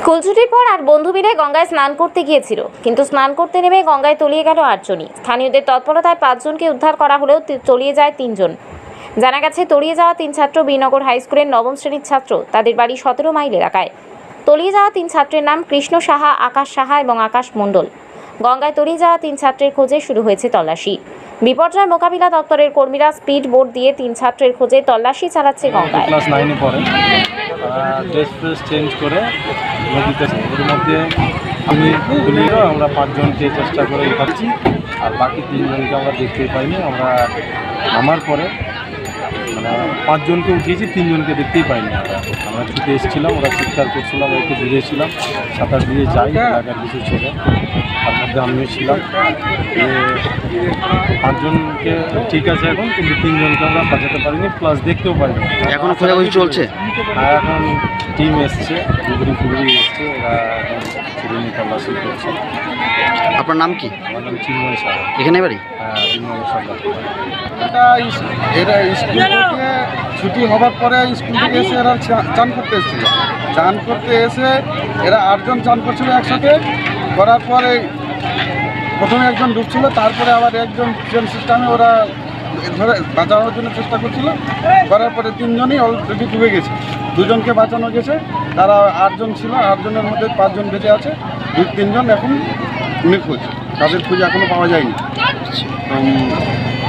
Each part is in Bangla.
স্কুল ছুটির পর আর বন্ধু মিলে গঙ্গায় স্নান করতে গিয়েছিল, কিন্তু স্নান করতে নেমে গঙ্গায় তলিয়ে গেল 8 জনই। স্থানীয়দের তৎপরতায় 5 জনকে উদ্ধার করা হলেও তলিয়ে যায় 3 জন। জানা গেছে, তলিয়ে যাওয়া 3 ছাত্র বীরনগর হাই স্কুলের নবম শ্রেণীর ছাত্র। তাদের বাড়ি 17 মাইল এলাকায়। তলিয়ে যাওয়া 3 ছাত্রের নাম কৃষ্ণ সাহা, আকাশ সাহা এবং আকাশ মণ্ডল। গঙ্গায় তলিয়ে যাওয়া 3 ছাত্রের খোঁজে শুরু হয়েছে তল্লাশি। বিপর্যয় মোকাবিলা দপ্তরের কর্মীরা স্পিড বোট দিয়ে 3 ছাত্রের খোঁজে তল্লাশি চালাচ্ছে গঙ্গায়। ক্লাস 9-এ পড়ে, ড্রেস ফ্রেস চেঞ্জ করে নদীতে, এর মধ্যে আমরা 5 জনকে চেষ্টা করে উঠাচ্ছি, আর বাকি 3 জনকে আমরা দেখতে পাইনি। আমরা নামার পরে 5 জনকে উঠিয়েছি, 3 জনকে দেখতেই পাইনি। আমরা ছুটে এসেছিলাম, ওরা চিৎকার করছিলাম, একটু দূরে ছিলাম, সাঁতার দিয়ে যাই এলাকার কিছু ছেলে, তার মধ্যে আমিও ছিলাম। 5 জনকে ঠিক আছে এখন, কিন্তু 3 জনকে আমরা বাঁচাতে পারিনি, প্লাস দেখতেও পারিনি। এখনো খোঁজাখুঁজি চলছে। আর এখন টিম এসছে, ডুবুরি এসছে, এরা এখন চিরুনি তল্লাশি করছে। আপনার নাম কি? আমার নাম চিন্ময় সাহা। এখানে বাড়ি? হ্যাঁ, বিনয় সরকার। এরা স্কুল থেকে ছুটি হবার পরে স্কুল থেকে এসে এরা চান করতে এসেছিল। চান করতে এসে এরা 8 জন চান করছিল একসাথে। করার পরে প্রথমে একজন ডুবছিল, তারপরে আবার একজন ট্রেন সিস্টেমে ওরা ধরে বাঁচানোর জন্য চেষ্টা করছিল। করার পরে 3 জনই অলরেডি ডুবে গেছে। 2 জনকে বাঁচানো গেছে। তারা 8 জন ছিল, 8 জনের মধ্যে 5 জন বেঁচে আছে, 2-3 জন এখন নিখোঁজ। তাদের খুঁজে এখনও পাওয়া যায়নি।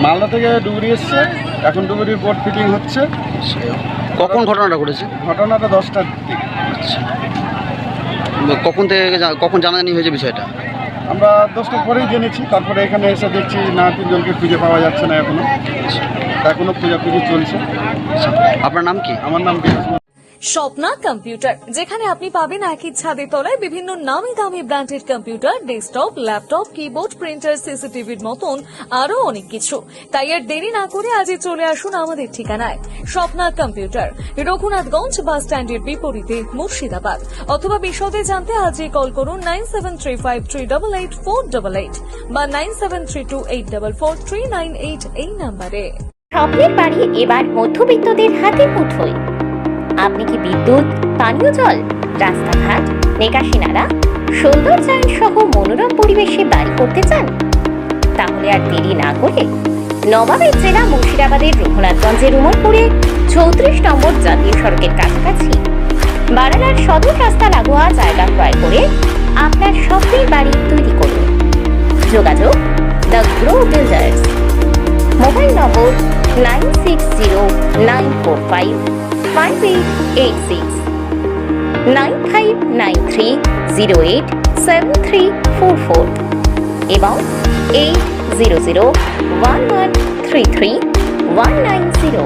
মালদা থেকে ডুবুরি এসছে, এখন ডুবুরির বোট ফিটিং হচ্ছে। কখন ঘটনাটা ঘটেছে? ঘটনাটা 10টার দিকে। কখন জানাজানি হয়েছে বিষয়টা? আমরা 10টার পরেই জেনেছি। তারপরে এখানে এসে দেখছি না, 3 জনকে খুঁজে পাওয়া যাচ্ছে না এখনো খোঁজাখুঁজি চলছে। আপনার নাম কি? আমার নাম বিকাশ। স্বপ্না কম্পিউটার, যেখানে আপনি পাবেন একই ছাদের তলায় বিভিন্ন নামি দামি branded computer, desktop, laptop, keyboard, printer, সিসিটিভির মতন আরো অনেক কিছু। তাই আর দেরি না করে আজই চলে আসুন আমাদের ঠিকানায়। স্বপ্না কম্পিউটার, রঘুনাথগঞ্জ বাস স্ট্যান্ডের বিপরীতে, মুর্শিদাবাদ। অথবা বিশদে জানতে আজই কল করুন 9735388488 বা 9732844398 এই নাম্বারে। স্বপ্নের বাড়ি এবার মধ্যবিত্তদের হাতে মুঠোয়। আপনি কি বিদ্যুৎ, পানীয় জল, রাস্তাঘাট, নিকাশি নালা, সৌন্দর্যায়ন সহ মনোরম পরিবেশে বাড়ি করতে চান? তাহলে আর দেরি না করে নবাবের জেলা মুর্শিদাবাদের রঘুনাথগঞ্জের উমরপুরে 34 নম্বর জাতীয় সড়কের কাছাকাছি বারানার সদর রাস্তা লাগোয়া জায়গা ক্রয় করে আপনার স্বপ্নের বাড়ি তৈরি করুন। যোগাযোগ দ্য গ্রো বিল্ডার্স। মোবাইল নম্বর 9609455886, 9593087344 এবং 8001133190।